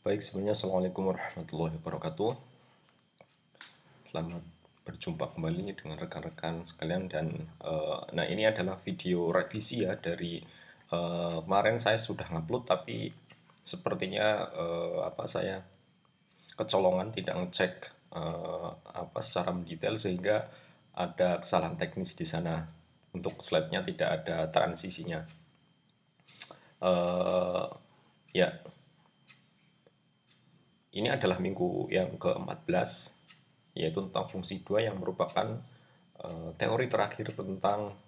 Baik, sebenarnya Assalamualaikum warahmatullahi wabarakatuh. Selamat berjumpa kembali dengan rekan-rekan sekalian dan nah ini adalah video revisi ya dari kemarin saya sudah ngupload tapi sepertinya saya kecolongan tidak ngecek secara mendetail sehingga ada kesalahan teknis di sana. Untuk slide-nya tidak ada transisinya. Eh, ya, Ini adalah minggu yang ke-14, yaitu tentang fungsi 2 yang merupakan teori terakhir tentang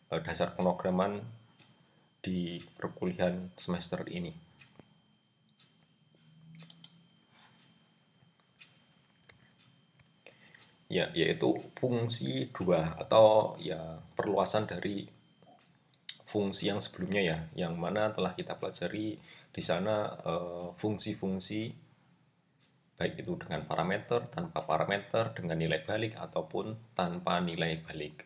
dasar pemrograman di perkuliahan semester ini. Ya, yaitu fungsi 2 atau ya perluasan dari fungsi yang sebelumnya ya, yang mana telah kita pelajari di sana fungsi-fungsi baik itu dengan parameter, tanpa parameter, dengan nilai balik ataupun tanpa nilai balik.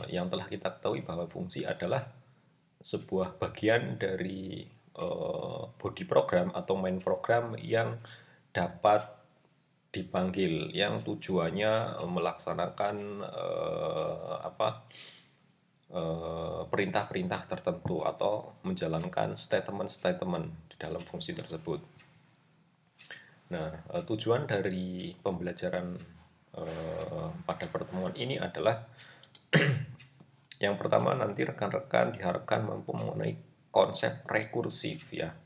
Yang telah kita ketahui bahwa fungsi adalah sebuah bagian dari body program atau main program yang dapat dipanggil, yang tujuannya melaksanakan perintah-perintah tertentu atau menjalankan statement-statement di dalam fungsi tersebut. Nah, tujuan dari pembelajaran pada pertemuan ini adalah yang pertama nanti rekan-rekan diharapkan mampu mengenai konsep rekursif ya.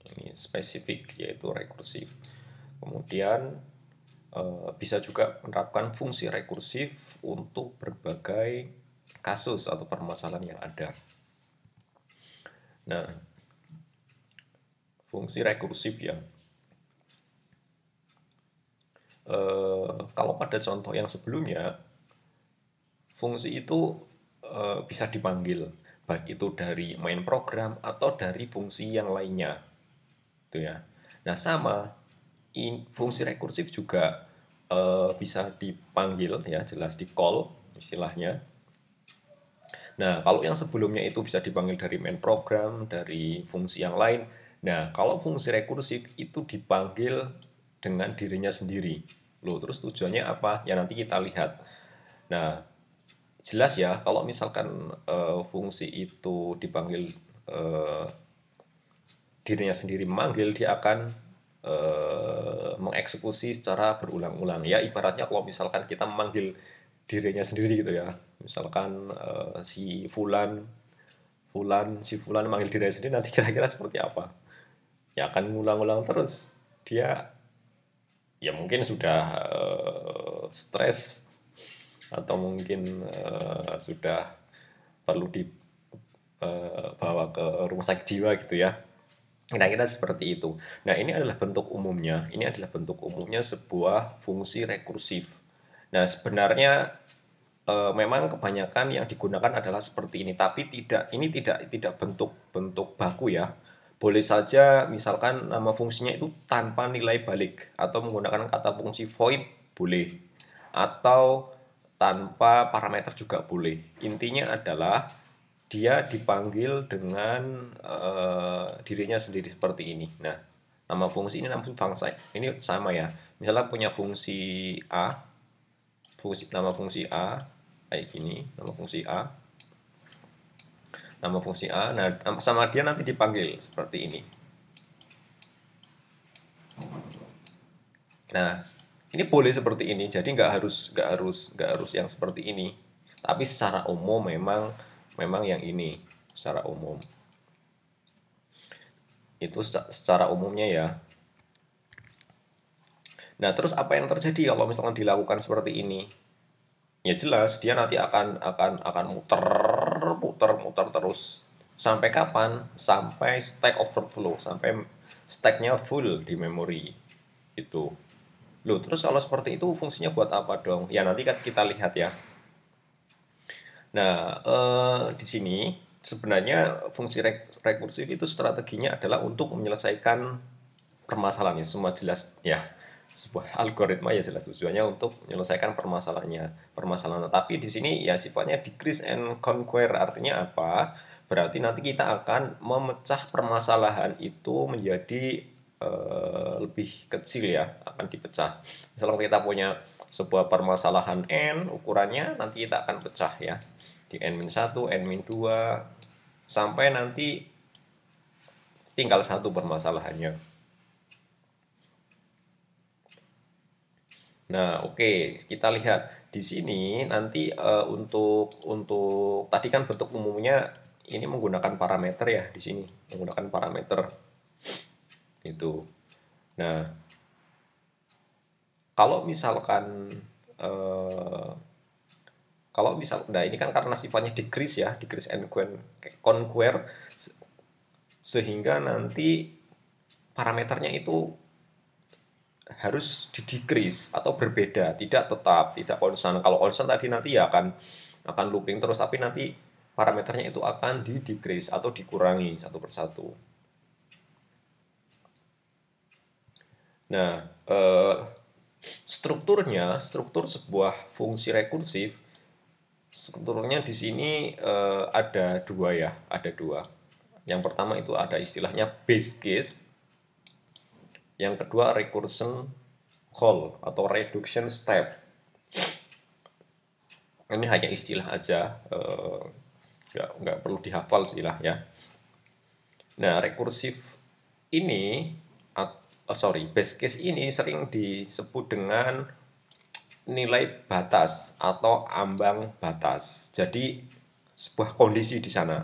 Ini spesifik yaitu rekursif. Kemudian bisa juga menerapkan fungsi rekursif untuk berbagai kasus atau permasalahan yang ada. Nah, fungsi rekursif ya. Kalau pada contoh yang sebelumnya, fungsi itu bisa dipanggil, baik itu dari main program atau dari fungsi yang lainnya. Itu ya. Nah, sama fungsi rekursif juga bisa dipanggil ya, jelas di call istilahnya. Nah, kalau yang sebelumnya itu bisa dipanggil dari main program, dari fungsi yang lain. Nah, kalau fungsi rekursif itu dipanggil dengan dirinya sendiri. Loh, terus tujuannya apa? Ya nanti kita lihat. Nah, jelas ya kalau misalkan fungsi itu dipanggil eh, dirinya sendiri memanggil, dia akan mengeksekusi secara berulang-ulang. Ya ibaratnya kalau misalkan kita memanggil dirinya sendiri gitu ya. Misalkan si Fulan memanggil dirinya sendiri, nanti kira-kira seperti apa? Ya akan ngulang-ulang terus. Dia ya mungkin sudah stres atau mungkin sudah perlu dibawa ke rumah sakit jiwa gitu ya. Kira-kira seperti itu. Nah, ini adalah bentuk umumnya. Ini adalah bentuk umumnya sebuah fungsi rekursif. Nah, sebenarnya memang kebanyakan yang digunakan adalah seperti ini, tapi ini tidak bentuk baku ya. Boleh saja misalkan nama fungsinya itu tanpa nilai balik atau menggunakan kata fungsi void boleh atau tanpa parameter juga boleh. Intinya adalah dia dipanggil dengan dirinya sendiri seperti ini. Nah, nama fungsi ini nama fungsi ini sama ya. Misalnya punya fungsi A, nama fungsi A kayak gini, nama fungsi A. Nah, sama dia nanti dipanggil seperti ini. Nah, ini boleh seperti ini. Jadi nggak harus yang seperti ini. Tapi secara umum memang yang ini secara umum. Itu secara umumnya ya. Nah, terus apa yang terjadi kalau misalnya dilakukan seperti ini? Ya jelas dia nanti akan muter terus. Sampai kapan? Sampai stack overflow, sampai stacknya full di memori. Itu. Loh, terus kalau seperti itu fungsinya buat apa dong? Ya nanti kan kita lihat ya. Nah, di sini sebenarnya fungsi rekursif itu strateginya adalah untuk menyelesaikan permasalahannya. Semua jelas ya. Sebuah algoritma ya jelas tujuannya untuk menyelesaikan permasalahan. Tapi di sini ya sifatnya decrease and conquer. Artinya apa? Berarti nanti kita akan memecah permasalahan itu menjadi lebih kecil ya, akan dipecah. Misalnya kita punya sebuah permasalahan N, ukurannya nanti kita akan pecah ya, di N-1, N-2, sampai nanti tinggal satu permasalahannya. Nah, oke, kita lihat di sini nanti untuk tadi kan bentuk umumnya ini menggunakan parameter ya, di sini menggunakan parameter itu. Nah, kalau misalkan eh, nah ini kan karena sifatnya decrease ya, decrease and conquer, sehingga nanti parameternya itu harus di-decrease atau berbeda, tidak tetap, tidak konstan. Kalau konstan tadi nanti ya akan looping terus, tapi nanti parameternya itu akan di-decrease atau dikurangi satu persatu. Nah, struktur sebuah fungsi rekursif, strukturnya di sini ada dua ya, ada dua. Yang pertama itu ada istilahnya base case, yang kedua recursion call atau reduction step. Ini hanya istilah aja, nggak perlu dihafal istilah ya. Nah, rekursif ini, base case ini sering disebut dengan nilai batas atau ambang batas. Jadi sebuah kondisi di sana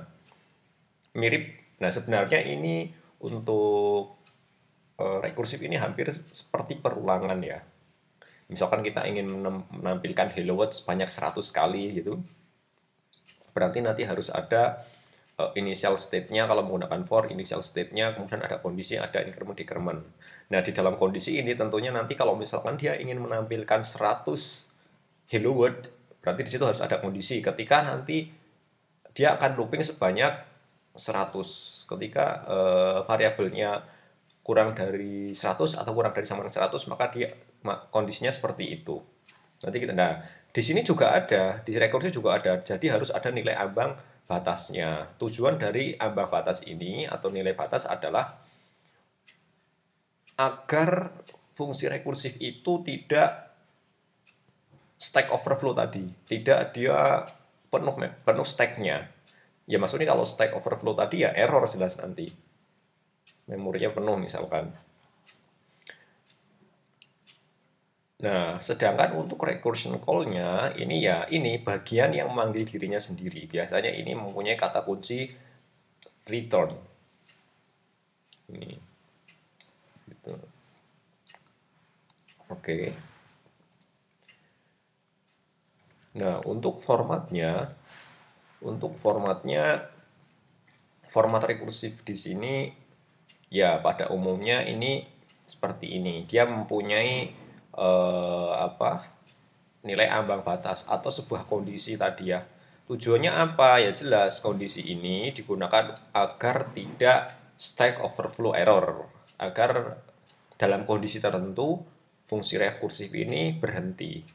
mirip. Nah, sebenarnya ini untuk rekursif ini hampir seperti perulangan ya. Misalkan kita ingin menampilkan hello world sebanyak 100 kali gitu, berarti nanti harus ada initial state-nya, kalau menggunakan for, initial state-nya, kemudian ada kondisi, ada increment, decrement. Nah, di dalam kondisi ini tentunya nanti kalau misalkan dia ingin menampilkan 100 hello world, berarti di situ harus ada kondisi ketika nanti dia akan looping sebanyak 100. Ketika variabelnya kurang dari 100 atau kurang dari sama dengan 100, maka kondisinya seperti itu. Nanti nah, di sini juga ada, di rekursif juga ada. Jadi harus ada nilai ambang batasnya. Tujuan dari ambang batas ini atau nilai batas adalah agar fungsi rekursif itu tidak stack overflow tadi, tidak dia penuh stacknya. Ya maksudnya kalau stack overflow tadi ya error jelas nanti. Memorinya penuh misalkan. Nah, sedangkan untuk recursion call-nya ini ya ini bagian yang memanggil dirinya sendiri. Biasanya ini mempunyai kata kunci return. Ini. Gitu. Oke. Nah, format rekursif di sini ya pada umumnya ini seperti ini. Dia mempunyai nilai ambang batas atau sebuah kondisi tadi ya. Tujuannya apa? Ya jelas kondisi ini digunakan agar tidak stack overflow error, agar dalam kondisi tertentu fungsi rekursif ini berhenti.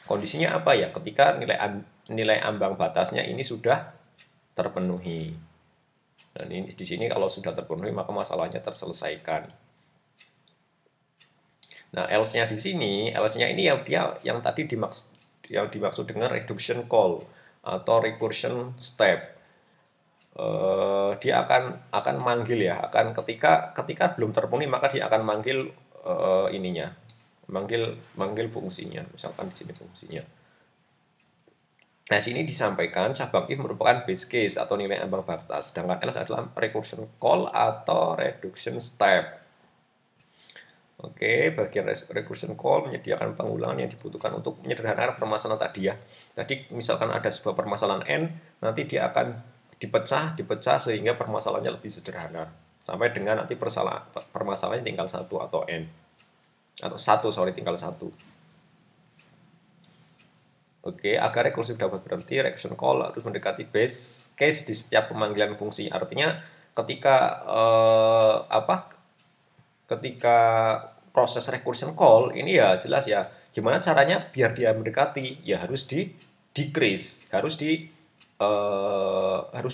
Kondisinya apa ya? Ketika nilai ambang batasnya ini sudah terpenuhi. Dan ini di sini kalau sudah terpenuhi maka masalahnya terselesaikan. Nah, else-nya di sini, else-nya ini yang tadi dimaksud dengan reduction call atau recursion step. Dia akan manggil ya, ketika belum terpenuhi maka dia akan manggil manggil fungsinya. Misalkan di sini fungsinya. Nah, sini disampaikan cabang if merupakan base case atau nilai ambang batas, sedangkan else adalah recursion call atau reduction step. Oke, bagian recursion call menyediakan pengulangan yang dibutuhkan untuk menyederhanakan permasalahan tadi ya. Jadi misalkan ada sebuah permasalahan N, nanti dia akan dipecah sehingga permasalahannya lebih sederhana. Sampai dengan nanti permasalahannya tinggal satu atau N. Atau tinggal satu. Oke, agar rekursif dapat berhenti, recursion call harus mendekati base case di setiap pemanggilan fungsi. Artinya ketika ketika proses recursion call ini ya jelas ya gimana caranya biar dia mendekati, ya harus di decrease, harus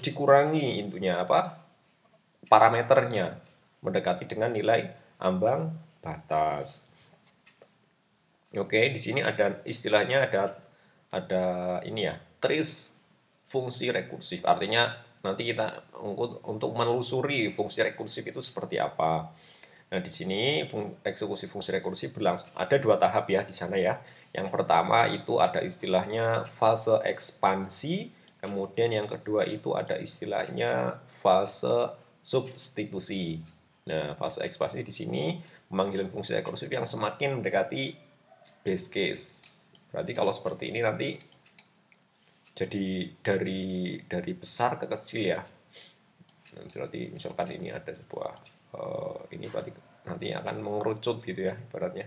dikurangi intinya parameternya mendekati dengan nilai ambang batas. Oke, di sini ada istilahnya ada ini ya, trace fungsi rekursif. Artinya nanti kita untuk menelusuri fungsi rekursif itu seperti apa. Nah, di sini eksekusi fungsi rekursif berlangsung ada dua tahap ya di sana ya. Yang pertama itu ada istilahnya fase ekspansi, kemudian yang kedua itu ada istilahnya fase substitusi. Nah, fase ekspansi di sini memanggilan fungsi rekursif yang semakin mendekati base case. Berarti kalau seperti ini nanti jadi dari besar ke kecil ya. Berarti misalkan ini ada sebuah ini berarti nanti akan mengerucut gitu ya ibaratnya.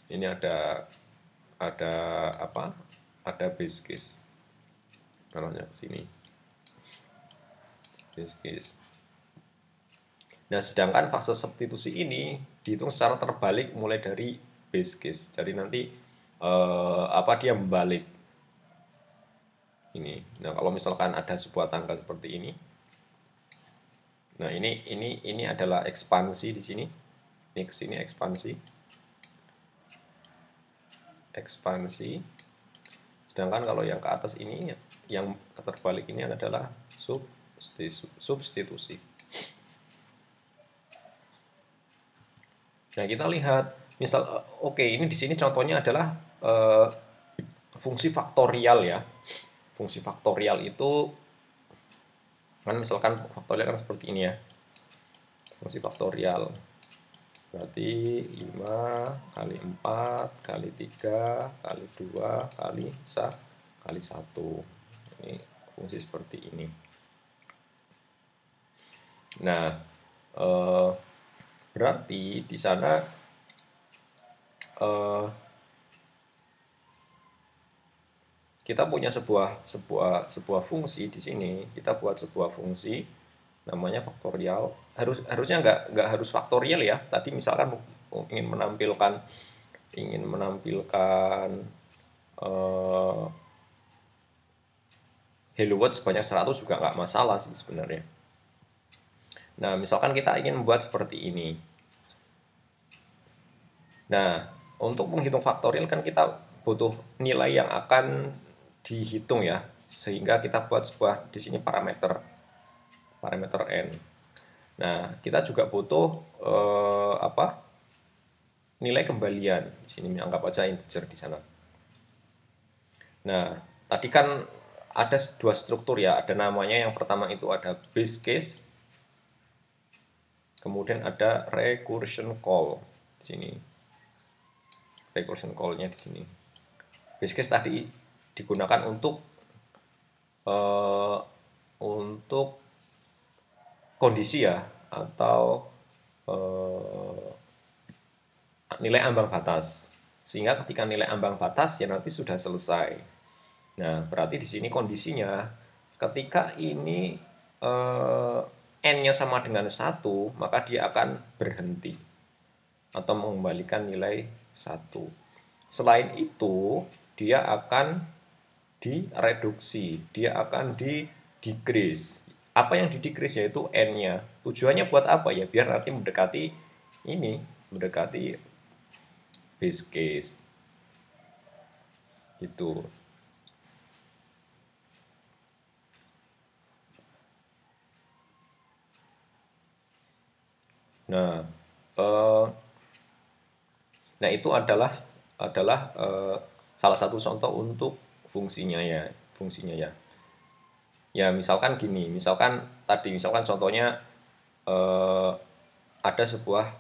Ini ada apa? Ada base case. Namanya sini. Base case. Nah, sedangkan fase substitusi ini dihitung secara terbalik mulai dari base case. Jadi nanti dia membalik ini. Nah, kalau misalkan ada sebuah tanggal seperti ini. Nah, ini adalah ekspansi di sini. Ini ke sini ekspansi. Ekspansi. Sedangkan kalau yang ke atas ini yang terbalik ini adalah substitusi. Nah, kita lihat misal ini di sini contohnya adalah fungsi faktorial ya. Fungsi faktorial itu kan misalkan faktorial kan seperti ini ya. Fungsi faktorial berarti 5 kali 4 kali 3 kali 2 kali 1. Ini fungsi seperti ini. Nah, berarti di sana kita punya sebuah fungsi di sini. Kita buat sebuah fungsi namanya faktorial. Harusnya nggak harus faktorial ya. Tadi misalkan ingin menampilkan hello world sebanyak 100 juga nggak masalah sih sebenarnya. Nah, misalkan kita ingin membuat seperti ini. Nah, untuk menghitung faktorial kan kita butuh nilai yang akan dihitung ya, sehingga kita buat sebuah di sini parameter n. Nah, kita juga butuh nilai kembalian. Di sini anggap aja integer di sana. Nah, tadi kan ada dua struktur ya, ada namanya yang pertama itu ada base case, kemudian ada recursion call di sini. Recursion call-nya di sini. Base case tadi digunakan untuk kondisi ya, atau nilai ambang batas. Sehingga ketika nilai ambang batas ya nanti sudah selesai. Nah, berarti di sini kondisinya ketika ini n-nya sama dengan 1, maka dia akan berhenti atau mengembalikan nilai 1. Selain itu, dia akan direduksi, dia akan di-decrease. Apa yang di-decrease yaitu n-nya. Tujuannya buat apa ya? Biar nanti mendekati base case. Gitu. Nah, itu adalah salah satu contoh untuk fungsinya ya. Ya, misalkan gini, misalkan contohnya ada sebuah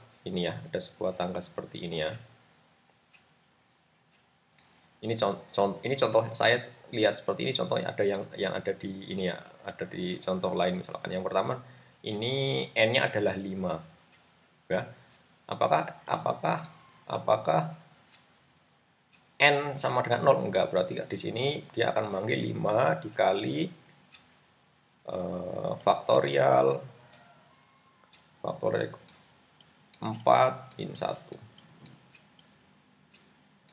tangga seperti ini ya. Ini contoh saya lihat seperti ini, contohnya ada yang ada di ini ya, ada di contoh lain. Misalkan yang pertama ini n-nya adalah 5 ya. Apakah n sama dengan 0? Enggak, berarti di sini dia akan memanggil 5 dikali faktorial 4 min 1.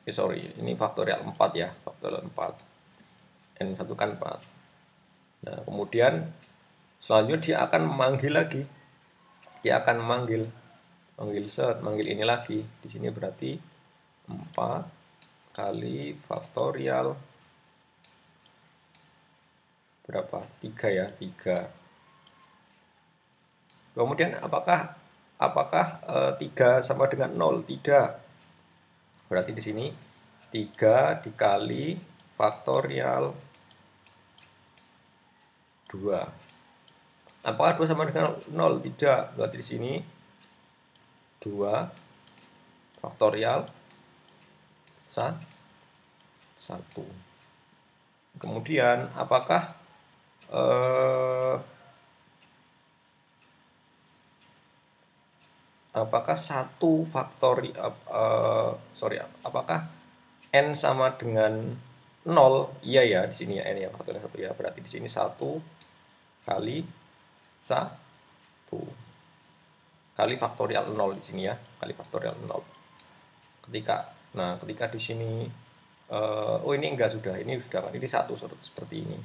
Ini faktorial 4 ya, faktorial 4. N1 kan 4. Nah, kemudian selanjutnya dia akan memanggil lagi. Dia akan memanggil manggil ini lagi. Di sini berarti 4 kali faktorial berapa? 3 ya, 3. Kemudian apakah 3 sama dengan 0? Tidak. Berarti di sini 3 dikali faktorial 2. Apakah 2 sama dengan 0? Tidak. Berarti di sini 2 faktorial 1. Kemudian apakah apakah 1 faktori apakah n sama dengan 0? Iya ya, di sini ya n ya, faktorial 1 ya. Berarti di sini 1 kali 1 kali faktorial 0 di sini ya, kali faktorial 0. Ketika di sini oh ini enggak, ini sudah kan, ini 1 seperti ini.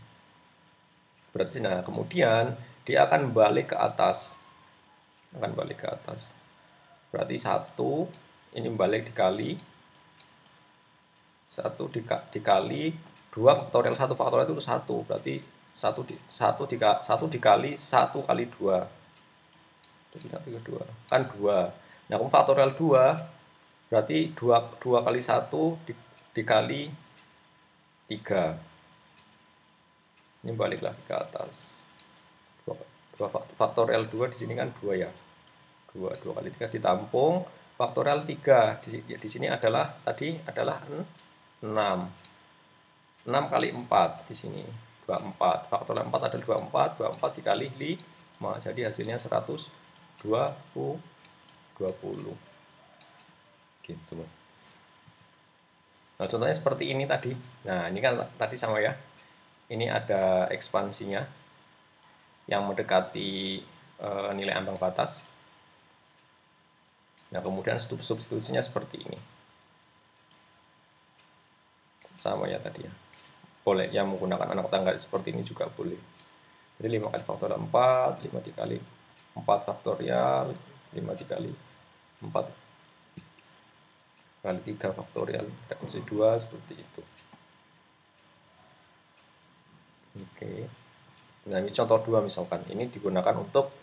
Berarti nah kemudian dia akan balik ke atas. Berarti 1 ini balik dikali 1 dikali 2 faktorial 1 faktorial itu 1. Berarti 1 dikali 1 kali 2. Jadi 1 kan 2. Nah, kalau faktorial 2 berarti 2 kali 1 dikali 3. Ini balik lagi ke atas. 2 faktorial 2 di sini kan 2 ya. 2 kali 3 ditampung faktorial 3 di sini adalah 6. 6 kali 4 di sini 24. Faktorial 4 adalah 24 dikali 5. Jadi hasilnya 120. Gitu. Nah, contohnya seperti ini tadi. Nah, ini kan tadi sama ya. Ini ada ekspansinya yang mendekati nilai ambang batas. Nah, kemudian substitusinya seperti ini. Sama ya tadi ya. Boleh yang menggunakan anak tangga seperti ini juga boleh. Jadi 5 kali faktorial 4, 5 dikali 4 faktorial, 5 dikali 4 kali 3 faktorial, rekursi 2 seperti itu. Oke. Nah, ini contoh 2 misalkan. Ini digunakan untuk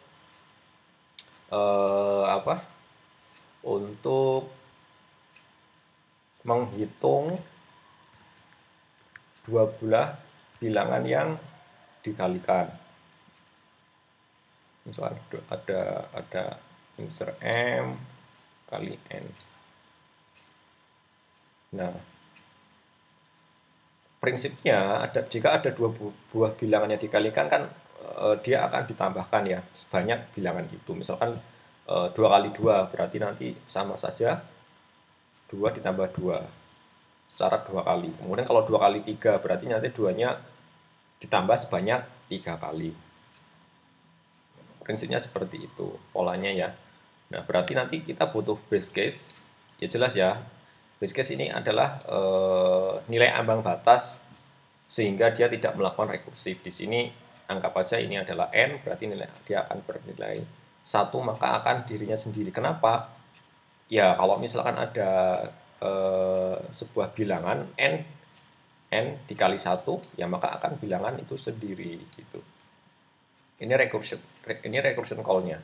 untuk menghitung dua buah bilangan yang dikalikan. Misalnya ada insert M kali N. Nah, prinsipnya jika ada dua buah bilangan yang dikalikan kan dia akan ditambahkan ya sebanyak bilangan itu. Misalkan 2 kali 2 berarti nanti sama saja 2 ditambah 2 secara 2 kali. Kemudian kalau 2 kali 3 berarti nanti 2-nya ditambah sebanyak 3 kali. Prinsipnya seperti itu polanya ya. Nah, berarti nanti kita butuh base case. Ya jelas ya. Base case ini adalah nilai ambang batas sehingga dia tidak melakukan rekursif. Di sini anggap aja ini adalah n, berarti dia akan bernilai 1, maka akan dirinya sendiri. Kenapa? Ya, kalau misalkan ada sebuah bilangan n dikali 1, ya maka akan bilangan itu sendiri gitu. Ini recursion call-nya.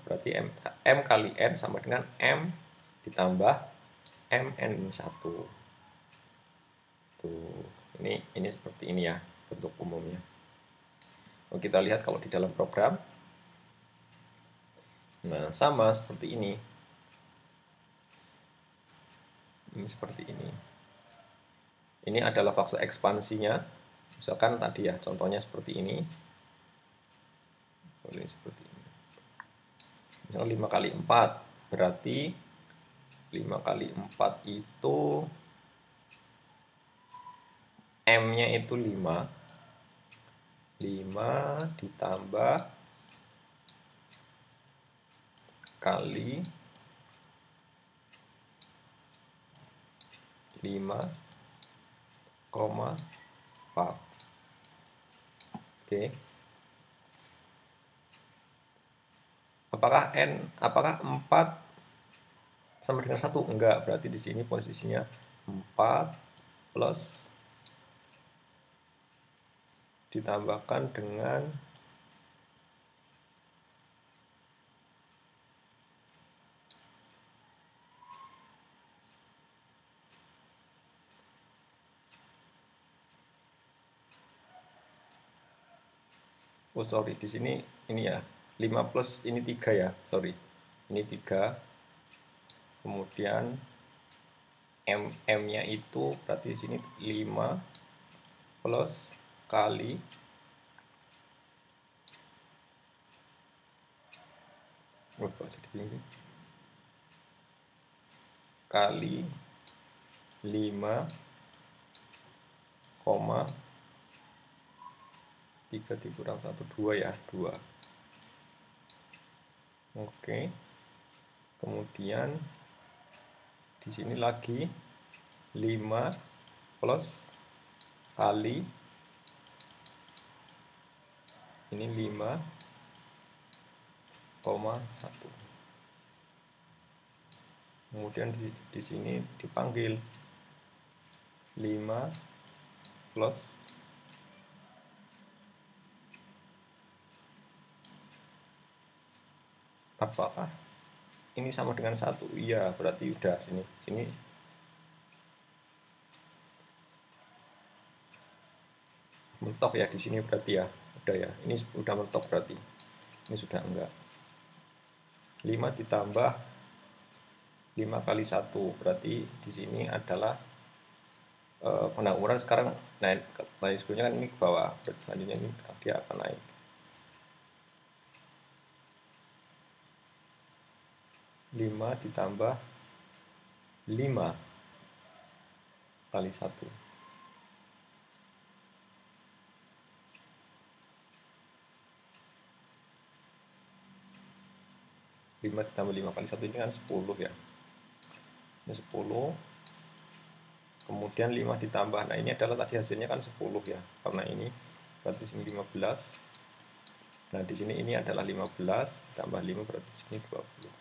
Berarti m kali n sama dengan m ditambah mn1. Tuh, ini seperti ini ya bentuk umumnya. Kita lihat kalau di dalam program. Nah, sama seperti ini. Ini seperti ini. Ini adalah fase ekspansinya. Misalkan tadi ya, contohnya seperti ini. Ini seperti ini. Misalnya 5 kali 4, berarti 5 kali 4 itu M-nya itu 5. 5 ditambah kali 5,4. Oke. apakah 4 sama dengan 1? Enggak, berarti di sini posisinya 4 plus ditambahkan dengan oh sorry, di sini ini ya 5 plus ini 3 ya, sorry, ini 3, kemudian M nya itu berarti di sini 5 plus kali kok jadi begini, kali 5, 3 dikurang 1, 2 ya, 2. Oke. Kemudian di sini lagi 5 plus kali ini 5,1. Kemudian di sini dipanggil 5 plus apakah ini sama dengan 1? Iya, berarti udah sini mentok ya, di sini berarti ya. Udah ya. Ini udah mentok berarti. Ini sudah enggak. 5 ditambah 5 kali 1 berarti di sini adalah ukuran sekarang naik sebelumnya kan ini ke bawah, berarti selanjutnya ini dia akan naik. Lima ditambah 5 kali 1. Lima ditambah 5 kali 1 ini kan 10 ya. Ini 10. Kemudian 5 ditambah, nah ini adalah tadi hasilnya kan 10 ya, karena ini berarti sini 15. Nah di sini ini adalah 15 ditambah 5 berarti sini 20.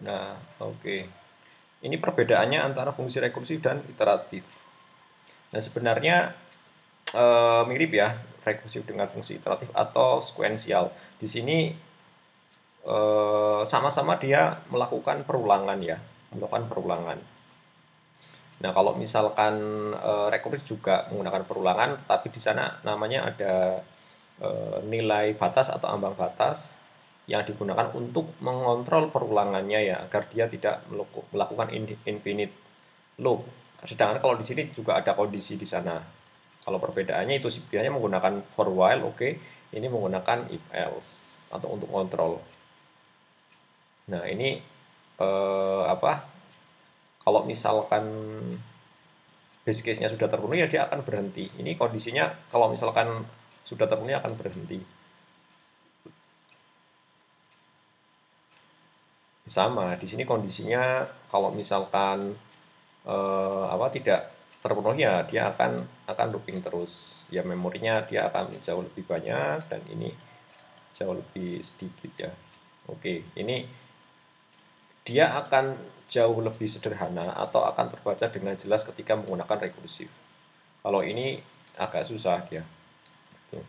Nah oke. Ini perbedaannya antara fungsi rekursif dan iteratif. Nah sebenarnya mirip ya rekursif dengan fungsi iteratif atau sekuensial. Di sini sama-sama dia melakukan perulangan ya, melakukan perulangan. Nah kalau misalkan rekursif juga menggunakan perulangan, tetapi di sana namanya ada nilai batas atau ambang batas yang digunakan untuk mengontrol perulangannya ya, agar dia tidak melakukan infinite loop. Sedangkan kalau di sini juga ada kondisi di sana. Kalau perbedaannya itu biasanya menggunakan for while, oke. Ini menggunakan if else atau untuk kontrol. Nah, ini apa? Kalau misalkan base case-nya sudah terpenuhi ya dia akan berhenti. Ini kondisinya kalau misalkan sudah terpenuhi akan berhenti. Sama, di sini kondisinya kalau misalkan tidak terpenuhi ya dia akan looping terus. Ya memorinya dia akan jauh lebih banyak dan ini jauh lebih sedikit ya. Oke, ini dia akan jauh lebih sederhana atau akan terbaca dengan jelas ketika menggunakan rekursif. Kalau ini agak susah dia. Oke.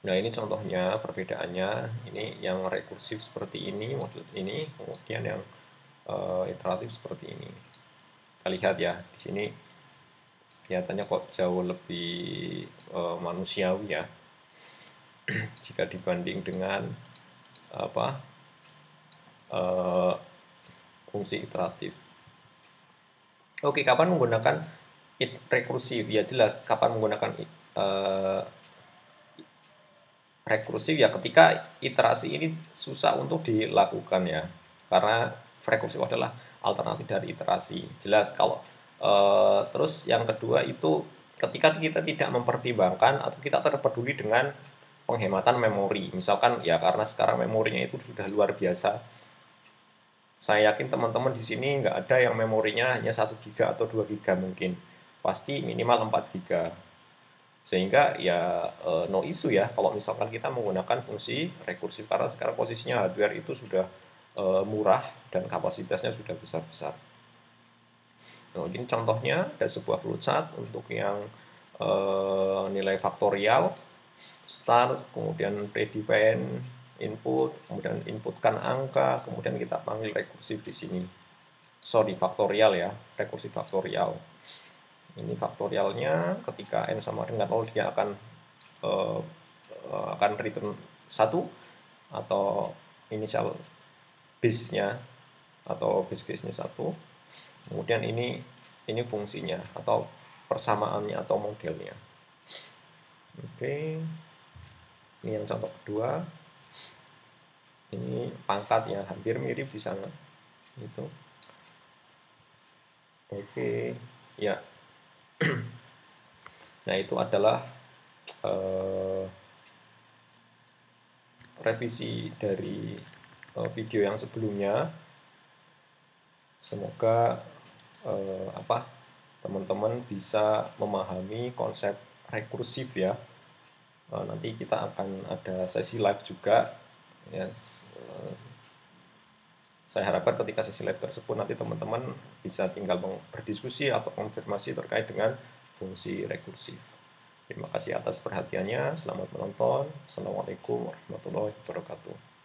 Nah ini contohnya perbedaannya. Ini yang rekursif seperti ini, model ini, kemudian yang iteratif seperti ini. Kita lihat ya di sini kelihatannya kok jauh lebih manusiawi ya jika dibanding dengan fungsi iteratif. Oke, kapan menggunakan rekursif? Ya jelas, kapan menggunakan rekursif ya ketika iterasi ini susah untuk dilakukan ya, karena rekursif adalah alternatif dari iterasi. Jelas kalau terus yang kedua itu ketika kita tidak mempertimbangkan atau kita terpeduli dengan penghematan memori. Misalkan ya karena sekarang memorinya itu sudah luar biasa. Saya yakin teman-teman di sini nggak ada yang memorinya hanya 1 GB atau 2 GB mungkin. pasti minimal 4 GB. Sehingga ya no issue ya kalau misalkan kita menggunakan fungsi rekursif, karena sekarang posisinya hardware itu sudah murah dan kapasitasnya sudah besar-besar. Nah, ini contohnya ada sebuah flowchart untuk yang nilai faktorial, start, kemudian predefine input, kemudian inputkan angka, kemudian kita panggil rekursif di sini. Sorry, faktorial ya, rekursif faktorial. Ini faktorialnya ketika n sama dengan 0 dia akan return 1 atau initial base-nya atau base case-nya 1. Kemudian ini fungsinya atau persamaannya atau modelnya. Oke. Ini yang contoh kedua. Ini pangkat ya, hampir mirip di sana. Gitu. Oke, ya. Nah, itu adalah revisi dari video yang sebelumnya. Semoga teman-teman bisa memahami konsep rekursif ya. Nanti kita akan ada sesi live juga ya. Saya harapkan ketika sesi live tersebut nanti teman-teman bisa tinggal berdiskusi atau konfirmasi terkait dengan fungsi rekursif. Terima kasih atas perhatiannya. Selamat menonton. Assalamualaikum warahmatullahi wabarakatuh.